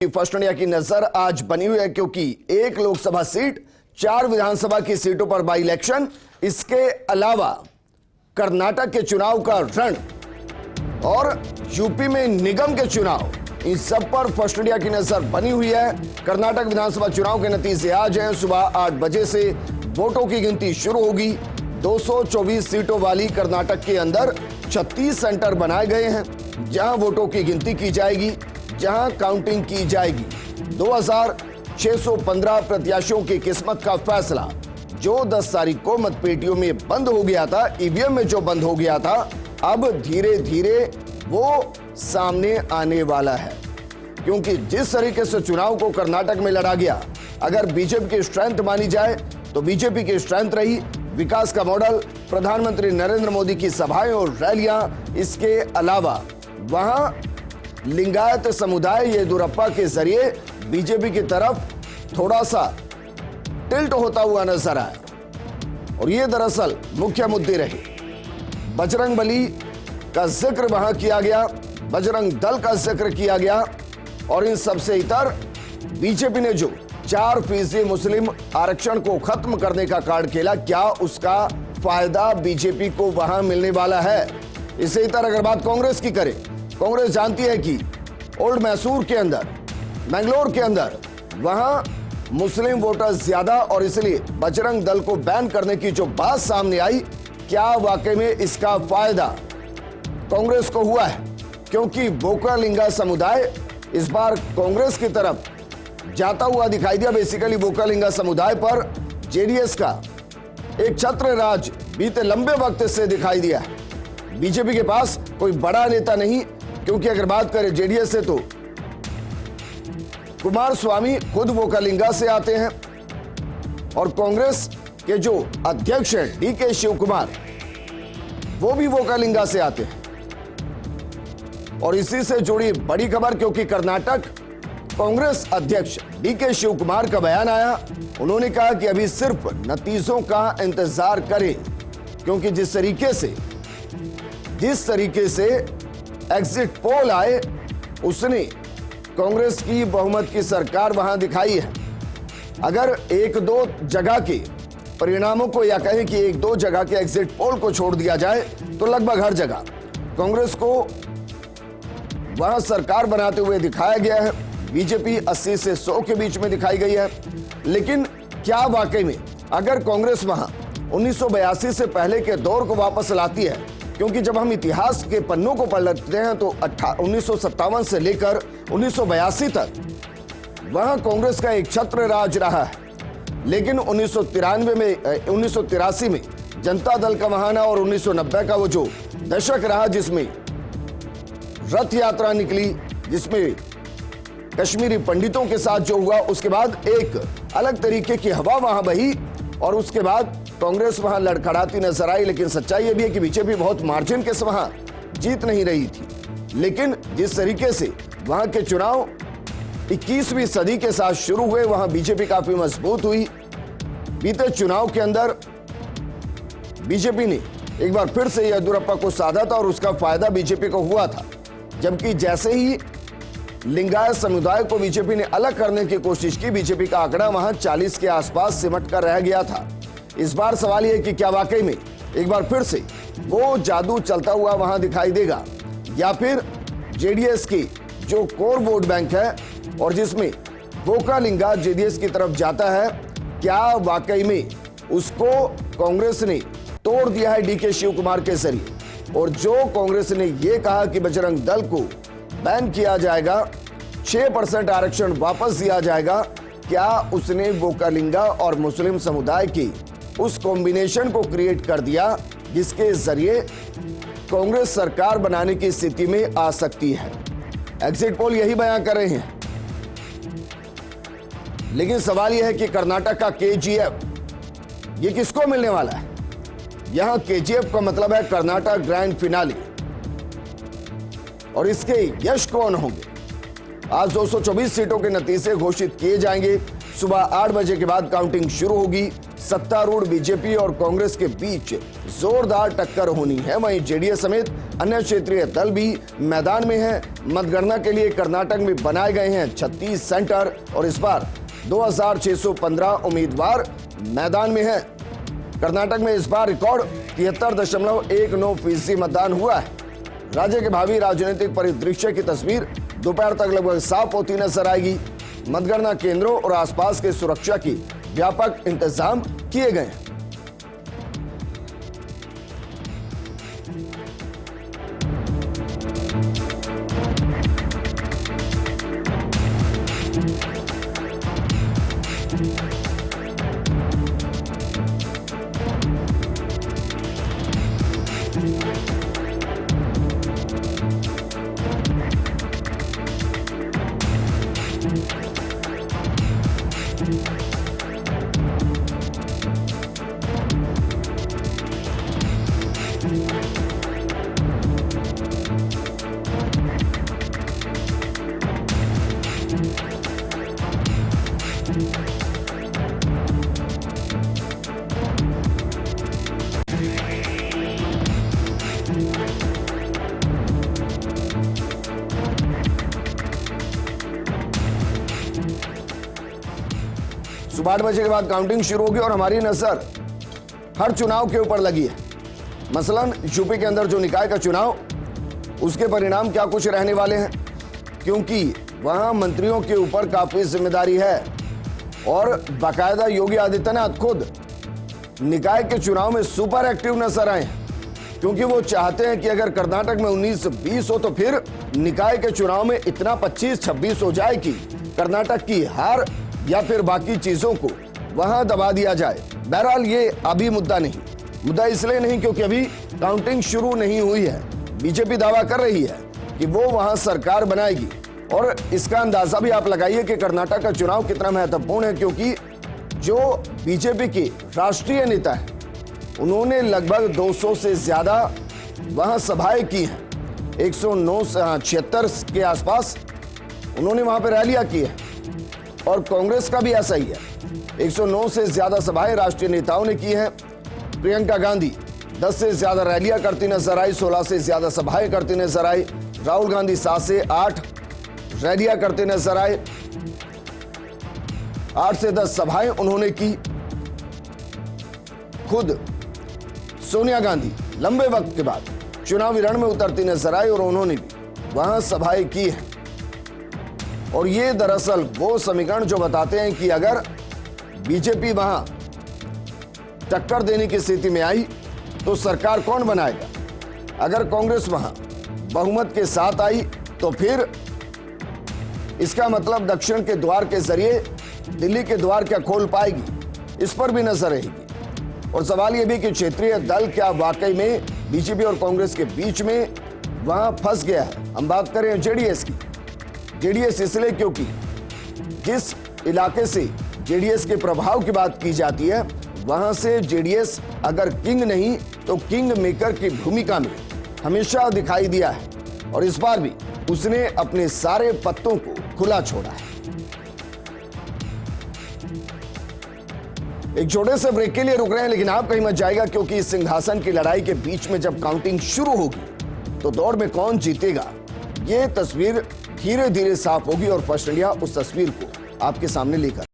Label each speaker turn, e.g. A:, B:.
A: First India की नजर आज बनी हुई है क्योंकि एक लोकसभा सीट, 4 विधानसभा की सीटों पर बाई इलेक्शन, इसके अलावा कर्नाटक के चुनाव का रण और यूपी में निगम के चुनाव, इन सब पर फर्स्ट इंडिया की नजर बनी हुई है। कर्नाटक विधानसभा चुनाव के नतीजे आज हैं। सुबह 8 बजे से वोटों की गिनती शुरू होगी। 224 सीटों वाली कर्नाटक के अंदर 36 सेंटर बनाए गए हैं जहां वोटों की गिनती की जाएगी, जहां काउंटिंग की जाएगी। 2615 प्रत्याशियों की किस्मत का फैसला जो 10 तारीख को मतपेटियों में बंद हो गया था, ईवीएम में जो बंद हो गया था, अब धीरे धीरे वो सामने आने वाला है। क्योंकि जिस तरीके से चुनाव को कर्नाटक में लड़ा गया, अगर बीजेपी की स्ट्रेंथ मानी जाए तो बीजेपी की स्ट्रेंथ रही विकास का मॉडल, प्रधानमंत्री नरेंद्र मोदी की सभाएं और रैलियां। इसके अलावा वहां लिंगायत समुदाय येदियुरप्पा के जरिए बीजेपी की तरफ थोड़ा सा टिल्ट होता हुआ नजर आया और ये दरअसल मुख्य मुद्दे रहे। बजरंगबली का जिक्र वहां किया गया, बजरंग दल का जिक्र किया गया और इन सबसे इतर बीजेपी ने जो 4% मुस्लिम आरक्षण को खत्म करने का कार्ड खेला, क्या उसका फायदा बीजेपी को वहां मिलने वाला है? इससे इतर अगर बात कांग्रेस की करें, कांग्रेस जानती है कि ओल्ड मैसूर के अंदर, मैंगलोर के अंदर वहां मुस्लिम वोटर्स ज्यादा और इसलिए बजरंग दल को बैन करने की जो बात सामने आई, क्या वाकई में इसका फायदा कांग्रेस को हुआ है? क्योंकि बोकालिंगा समुदाय इस बार कांग्रेस की तरफ जाता हुआ दिखाई दिया। बेसिकली बोकालिंगा समुदाय पर जेडीएस का एक छत्र राज बीते लंबे वक्त से दिखाई दिया है। बीजेपी के पास कोई बड़ा नेता नहीं, क्योंकि अगर बात करें जेडीएस से तो कुमार स्वामी खुद बोकालिंगा से आते हैं और कांग्रेस के जो अध्यक्ष हैं डीके शिव कुमार, वो भी बोकालिंगा से आते हैं। और इसी से जुड़ी बड़ी खबर, क्योंकि कर्नाटक कांग्रेस अध्यक्ष डीके शिव कुमार का बयान आया। उन्होंने कहा कि अभी सिर्फ नतीजों का इंतजार करें, क्योंकि जिस तरीके से एग्जिट पोल आए, उसने कांग्रेस की बहुमत की सरकार वहां दिखाई है। अगर 1-2 जगह के परिणामों को, या कहें कि 1-2 जगह के एग्जिट पोल को छोड़ दिया जाए, तो लगभग हर जगह कांग्रेस को वहां सरकार बनाते हुए दिखाया गया है। बीजेपी 80 से 100 के बीच में दिखाई गई है। लेकिन क्या वाकई में अगर कांग्रेस वहां 1982 से पहले के दौर को वापस लाती है, क्योंकि जब हम इतिहास के पन्नों को पलटते हैं तो 1957 से लेकर 1982 तक वहां कांग्रेस का एक छत्र राज रहा है। लेकिन 1983 में जनता दल का वहां, और 1990 का वो जो दशक रहा जिसमें रथ यात्रा निकली, जिसमें कश्मीरी पंडितों के साथ जो हुआ, उसके बाद एक अलग तरीके की हवा वहां बही और उसके बाद कांग्रेस वहां लड़खड़ाती नजर आई। लेकिन सच्चाई यह भी है कि बीजेपी बहुत मार्जिन के वहां जीत नहीं रही थी। लेकिन जिस तरीके से वहां के चुनाव 21वीं सदी के साथ शुरू हुए, वहां बीजेपी काफी मजबूत हुई। बीते चुनाव के अंदर बीजेपी ने एक बार फिर से येदियुरप्पा को साधा था और उसका फायदा बीजेपी को हुआ था। जबकि जैसे ही लिंगायत समुदाय को बीजेपी ने अलग करने की कोशिश की, बीजेपी का आंकड़ा वहां 40 के आसपास सिमट कर रह गया था। इस बार सवाल यह है कि क्या वाकई में एक बार फिर से वो जादू चलता हुआ वहां दिखाई देगा, या फिर जेडीएस की जो कोर वोट बैंक है और जिसमें बोकालिंगा जेडीएस की तरफ जाता है, क्या वाकई में उसको कांग्रेस ने तोड़ दिया है डीके शिव कुमार के जरिए? और जो कांग्रेस ने यह कहा कि बजरंग दल को बैन किया जाएगा, 6% आरक्षण वापस दिया जाएगा, क्या उसने बोकालिंगा और मुस्लिम समुदाय की उस कॉम्बिनेशन को क्रिएट कर दिया जिसके जरिए कांग्रेस सरकार बनाने की स्थिति में आ सकती है? एग्जिट पोल यही बयान कर रहे हैं। लेकिन सवाल यह है कि कर्नाटक का केजीएफ ये किसको मिलने वाला है? यहां केजीएफ का मतलब है कर्नाटक ग्रैंड फिनाले, और इसके यश कौन होंगे? आज 224 सीटों के नतीजे घोषित किए जाएंगे। सुबह 8 बजे के बाद काउंटिंग शुरू होगी। सत्तारूढ़ बीजेपी और कांग्रेस के बीच जोरदार टक्कर होनी है। वहीं जेडीएस समेत अन्य क्षेत्रीय दल भी मैदान में हैं। मतगणना के लिए कर्नाटक में बनाए गए हैं 36 सेंटर और इस बार 2615 उम्मीदवार मैदान में हैं। कर्नाटक में इस बार रिकॉर्ड 73.19% मतदान हुआ है। राज्य के भावी राजनीतिक परिदृश्य की तस्वीर दोपहर तक लगभग साफ होती नजर आएगी। मतगणना केंद्रों और आसपास के सुरक्षा की व्यापक इंतजाम किए गए हैं। सुबह 8 बजे के बाद काउंटिंग शुरू होगी और हमारी नजर हर चुनाव के ऊपर लगी है। मसलन यूपी के अंदर जो निकाय का चुनाव, उसके परिणाम क्या कुछ रहने वाले हैं, क्योंकि वहां मंत्रियों के ऊपर काफी जिम्मेदारी है और बाकायदा योगी आदित्यनाथ खुद निकाय के चुनाव में सुपर एक्टिव नजर आए, क्योंकि वो चाहते हैं कि अगर कर्नाटक में 19-20 हो तो फिर निकाय के चुनाव में इतना 25-26 हो जाए कि कर्नाटक की हार या फिर बाकी चीजों को वहां दबा दिया जाए। बहरहाल ये अभी मुद्दा नहीं, मुद्दा इसलिए नहीं क्योंकि अभी काउंटिंग शुरू नहीं हुई है। बीजेपी दावा कर रही है कि वो वहां सरकार बनाएगी और इसका अंदाजा भी आप लगाइए कि कर्नाटक का चुनाव कितना महत्वपूर्ण है, क्योंककि जो बीजेपी के राष्ट्रीय नेता है उन्होंने लगभग 200 से ज्यादा वहां सभाएं की हैं। 176 के आसपास उन्होंने वहां पर रैलियां की है और कांग्रेस का भी ऐसा ही है। 109 से ज्यादा सभाएं राष्ट्रीय नेताओं ने की हैं। प्रियंका गांधी 10 से ज्यादा रैलियां करती नजर आई, 16 से ज्यादा सभाएं करती नजर आई। राहुल गांधी 7 से 8 रैलियां करते नजर आए, 8 से 10 सभाएं उन्होंने की। खुद सोनिया गांधी लंबे वक्त के बाद चुनावी रण में उतरती नजर आई और उन्होंने भी वहां सभाएं की हैं। और ये दरअसल वो समीकरण जो बताते हैं कि अगर बीजेपी वहां टक्कर देने की स्थिति में आई तो सरकार कौन बनाएगा। अगर कांग्रेस वहां बहुमत के साथ आई तो फिर इसका मतलब दक्षिण के द्वार के जरिए दिल्ली के द्वार क्या खोल पाएगी, इस पर भी नजर रहेगी। और सवाल यह भी कि क्षेत्रीय दल क्या वाकई में बीजेपी और कांग्रेस के बीच में वहां फंस गया है। हम बात करें जेडीएस की। जेडीएस इसलिए क्योंकि जिस इलाके से जेडीएस के प्रभाव की बात की जाती है वहां से जेडीएस अगर किंग नहीं तो किंग मेकर की भूमिका में हमेशा दिखाई दिया है और इस बार भी उसने अपने सारे पत्तों को खुला छोड़ा है। एक छोटे से ब्रेक के लिए रुक रहे हैं, लेकिन आप कहीं मत जाएगा, क्योंकि इस सिंहासन की लड़ाई के बीच में जब काउंटिंग शुरू होगी तो दौड़ में कौन जीतेगा ये तस्वीर धीरे धीरे साफ होगी और फर्स्ट इंडिया उस तस्वीर को आपके सामने लेकर